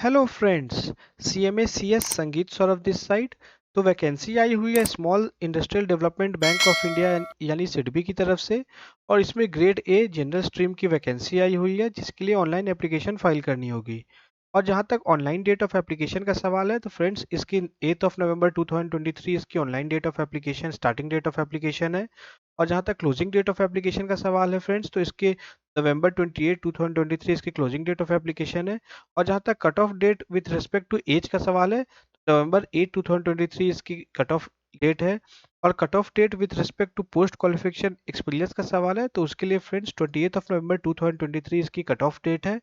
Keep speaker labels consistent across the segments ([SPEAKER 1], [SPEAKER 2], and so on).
[SPEAKER 1] Hello friends. CMA CS संगीत Saurabh this side. तो vacancy आई हुई है small industrial development bank of India यानी सिडबी की तरफ से। और इसमें ग्रेड ए जनरल स्ट्रीम की वैकेंसी आई हुई है जिसके लिए ऑनलाइन एप्लीकेशन फाइल करनी होगी। और जहां तक ऑनलाइन डेट ऑफ एप्लीकेशन का सवाल है तो फ्रेंड्स इसकी 8 ऑफ नवंबर 2023 इसकी online date of application starting date of application है। और जहां तक क्लोजिंग डेट ऑफ एप्लीकेशन का सवाल है फ्रेंड्स तो इसके नवंबर 28 2023 इसकी क्लोजिंग डेट ऑफ एप्लीकेशन है। और जहाँ तक cut off date with respect to age का सवाल है तो नवंबर 8 2023 इसकी कट ऑफ डेट है। और cut off date with respect to post qualification experience का सवाल है तो उसके लिए फ्रेंड्स 28 ऑफ नवंबर 2023 इसकी कट ऑफ डेट है।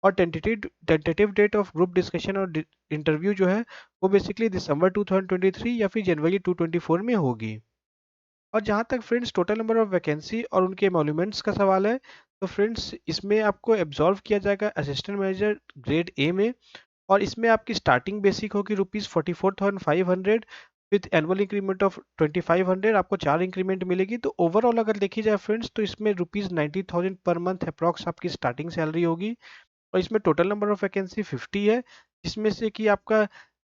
[SPEAKER 1] और tentative date of group discussion और इंटरव्यू जो है वो बेसिकली दिसंबर 2023 या फिर जनवरी 2024 में होगी। और जहाँ तक friends total number of vacancy और उनके एमोल्यूमेंट्स का सवाल है तो फ्रेंड्स इसमें आपको एब्जॉर्व किया जाएगा असिस्टेंट मैनेजर ग्रेड ए में। और इसमें आपकी स्टार्टिंग बेसिक होगी ₹44,500 विथ एनुअल इंक्रीमेंट ऑफ 2500। आपको 4 इंक्रीमेंट मिलेगी तो ओवरऑल अगर देखी जाए फ्रेंड्स तो इसमें ₹90,000 पर मंथ अप्रॉक्स आपकी स्टार्टिंग सैलरी होगी। और इसमें टोटल नंबर ऑफ वैकेंसी 50 है जिसमें से कि आपका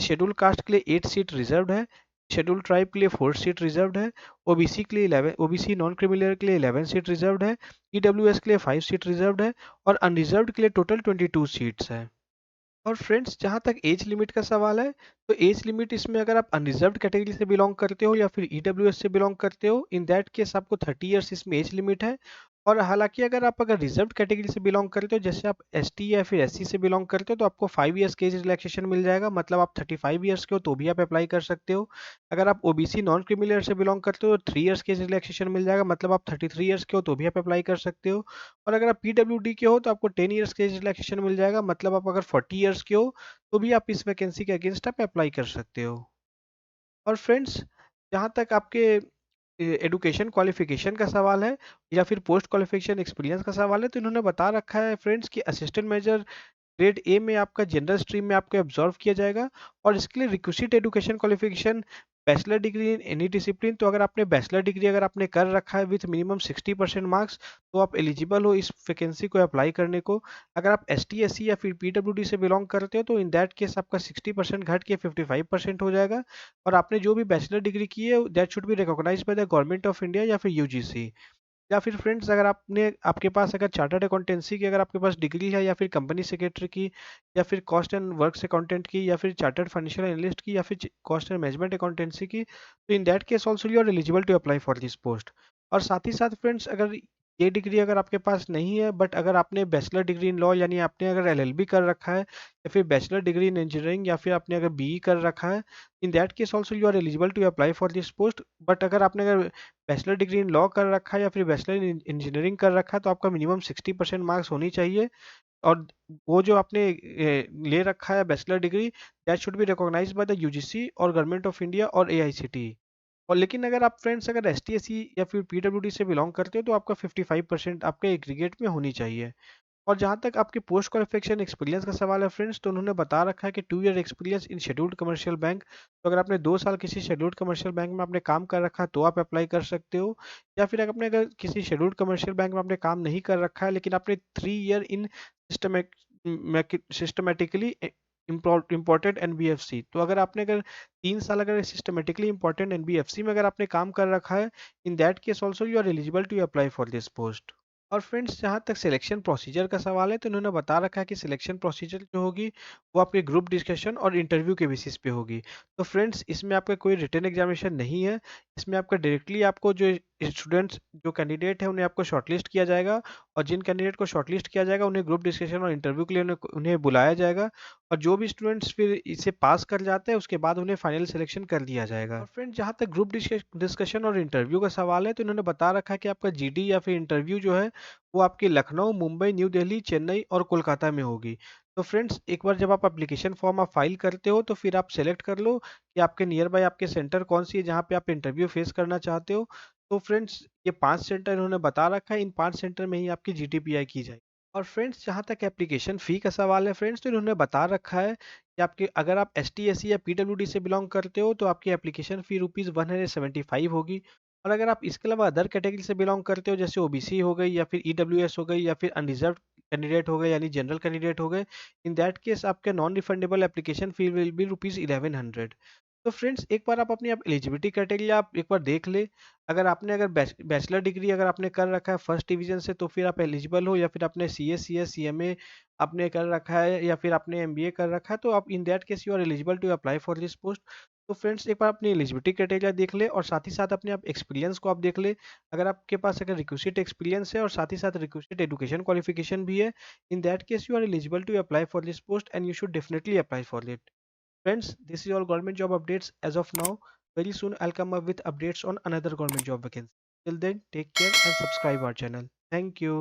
[SPEAKER 1] शेड्यूल कास्ट के लिए 8 सीट रिजर्व्ड है, शेड्यूल ट्राइब के लिए 4 सीट रिजर्व्ड है, ओबीसी के लिए 11, ओबीसी नॉन क्रिमिनल के लिए 11 सीट रिजर्व्ड है, ईडब्ल्यूएस के लिए 5 सीट रिजर्व्ड है और अनरिजर्व्ड के लिए टोटल 22 सीट्स है। और फ्रेंड्स जहाँ तक एज लिमिट का सवाल है तो एज लिमिट इसमें अगर आप अनरिजर्व्ड कैटेगरी से बिलोंग करते हो या फिर ईडब्ल्यूएस से बिलोंग करते हो इन दैट केस आपको 30 इयर्स इसमें एज लिमिट है। और हालांकि अगर रिजर्व्ड कैटेगरी से बिलोंग करते हो जैसे आप एसटी या फिर एससी से बिलोंग करते हो तो आपको 5 इयर्स के एज रिलैक्सेशन मिल जाएगा, मतलब आप 35 इयर्स के हो तो भी आप अप्लाई कर सकते हो। अगर आप ओबीसी नॉन क्रिमिनल से बिलोंग करते हो तो 3 इयर्स के एज रिलैक्सेशन मिल जाएगा, मतलब आप 33 इयर्स के हो तो भी आप अप्लाई कर सकते हो। और अगर आप पीडब्ल्यूडी के हो तो आपको 10 इयर्स के एज रिलैक्सेशन मिल जाएगा, मतलब आप अगर 40 इयर्स के हो तो भी आप इस वैकेंसी के अगेंस्ट आप अप्लाई कर सकते हो। और फ्रेंड्स जहाँ तक आपके एडुकेशन क्वालिफिकेशन का सवाल है या फिर पोस्ट क्वालिफिकेशन एक्सपीरियंस का सवाल है तो इन्होंने बता रखा है फ्रेंड्स कि असिस्टेंट मेजर ग्रेड ए में आपका जनरल स्ट्रीम में आपको ऑब्जर्व किया जाएगा। और इसके लिए requisite education qualification bachelor degree in any discipline, तो अगर आपने बैचलर डिग्री अगर आपने कर रखा है विथ मिनिमम 60% मार्क्स तो आप एलिजिबल हो इस वैकेंसी को अप्लाई करने को। अगर आप एस टी एस सी या फिर पीडब्ल्यूडी से बिलोंग करते हो तो इन दैट केस आपका 60% घट के 55% हो जाएगा। और आपने जो भी बैचलर डिग्री की है that should be recognised by the government of India या फिर यूजीसी। या फिर फ्रेंड्स अगर आपके पास अगर चार्टर्ड अकाउंटेंसी की अगर आपके पास डिग्री है या फिर कंपनी सेक्रेटरी की या फिर कॉस्ट एंड वर्क्स अकाउंटेंट की या फिर चार्टर्ड फाइनेंशियल एनालिस्ट की या फिर कॉस्ट एंड मैनेजमेंट अकाउंटेंसी की तो in that case also you are eligible to apply for this post. और साथ ही साथ फ्रेंड्स अगर ये डिग्री अगर आपके पास नहीं है बट अगर आपने बैचलर डिग्री इन लॉ यानी आपने अगर एलएलबी कर रखा है या फिर बैचलर डिग्री इन इंजीनियरिंग या फिर आपने अगर बीई कर रखा है in that case also you are eligible to apply for this post. But अगर बैचलर डिग्री इन लॉ कर रखा है या फिर बैचलर इन इंजीनियरिंग कर रखा है तो आपका मिनिमम 60% मार्क्स होनी चाहिए। और वो जो आपने ले रखा है bachelor degree that should be recognised by the UGC और गवर्नमेंट ऑफ इंडिया और एआईसीटीई। और लेकिन अगर आप फ्रेंड्स अगर एस टी एस सी या फिर पीडब्ल्यूडी से बिलोंग करते हो तो आपका 55% आपके एग्रीगेट में होनी चाहिए। और जहाँ तक आपके पोस्ट क्वालिफिकेशन एक्सपीरियंस का सवाल है फ्रेंड्स तो उन्होंने बता रखा है कि 2 year experience in scheduled commercial bank. तो अगर आपने 2 साल किसी शेड्यूल्ड कमर्शियल बैंक में आपने काम कर रखा है तो आप अप्लाई कर सकते हो। या फिर अगर किसी शेड्यूल्ड कमर्शियल बैंक में आपने काम नहीं कर रखा है लेकिन आपने 3 year in systematically important NBFC, तो अगर 3 साल अगर सिस्टमेटिकली इम्पोर्टेंट एनबीएफसी में अगर आपने काम कर रखा है in that case also you are eligible to apply for this post. और फ्रेंड्स जहाँ तक सिलेक्शन प्रोसीजर का सवाल है तो इन्होंने बता रखा है कि सिलेक्शन प्रोसीजर जो होगी वो आपके ग्रुप डिस्कशन और इंटरव्यू के बेसिस पे होगी। तो फ्रेंड्स इसमें आपका कोई रिटन एग्जामिनेशन नहीं है, इसमें आपका डायरेक्टली आपको जो स्टूडेंट्स जो कैंडिडेट है उन्हें आपको शॉर्टलिस्ट किया जाएगा। और जिन कैंडिडेट को शॉर्टलिस्ट किया जाएगा उन्हें ग्रुप डिस्कशन और इंटरव्यू के लिए उन्हें बुलाया जाएगा। और जो भी स्टूडेंट्स फिर इसे पास कर जाते हैं उसके बाद उन्हें फाइनल सिलेक्शन कर दिया जाएगा। और फ्रेंड्स जहाँ तक ग्रुप डिस्कशन और इंटरव्यू का सवाल है तो इन्होंने बता रखा है कि आपका जीडी या फिर इंटरव्यू जो है वो आपके लखनऊ, मुंबई, न्यू दिल्ली, चेन्नई और कोलकाता में होगी। तो फ्रेंड्स एक बार जब आप एप्लीकेशन फॉर्म आप फाइल करते हो तो फिर आप सेलेक्ट कर लो कि आपके नियर बाय आपके सेंटर कौन सी है जहाँ पे आप इंटरव्यू फेस करना चाहते हो। तो फ्रेंड्स ये 5 सेंटर इन्होंने बता रखा है, इन 5 सेंटर में ही आपकी जीटीपीआई की जाएगी। और फ्रेंड्स जहाँ तक एप्लीकेशन फ़ी का सवाल है फ्रेंड्स तो इन्होंने बता रखा है कि आपके अगर आप एस टी एस सी या पीडब्ल्यूडी से बिलोंग करते हो तो आपकी एप्लीकेशन फ़ी ₹175 होगी। और अगर आप इसके अलावा अदर कैटेगरी से बिलोंग करते हो जैसे ओबीसी हो गई या फिर ईडब्ल्यूएस हो गई या फिर अनरिजर्व्ड कैंडिडेट हो गए यानी जनरल कैंडिडेट हो गए, इन दैट केस आपके non refundable application fee will be rupees 1100। तो फ्रेंड्स एक बार आप अपनी आप एलिजिबिलिटी क्राइटेरिया आप एक बार देख ले। अगर बैचलर डिग्री अगर आपने कर रखा है फर्स्ट डिवीजन से तो फिर आप एलिजिबल हो, या फिर आपने C S C S C M A आपने कर रखा है, या फिर आपने एम बी ए कर रखा है, तो आप in that case you are eligible to apply for this post. तो फ्रेंड्स एक बार अपनी एलिजिबिलिटी क्राइटेरिया देख ले और साथ ही साथ अपने आप एक्सपीरियंस को आप देख ले। अगर आपके पास अगर रिक्विजिट एक्सपीरियंस है और साथ ही साथ रिक्विजिट एजुकेशन क्वालिफिकेशन भी है, in that case you are eligible to apply for this post and you should definitely apply for it. Friends, this is all government job updates as of now. Very soon I'll come up with updates on another government job vacancy. Till then, take care and subscribe our channel. Thank you.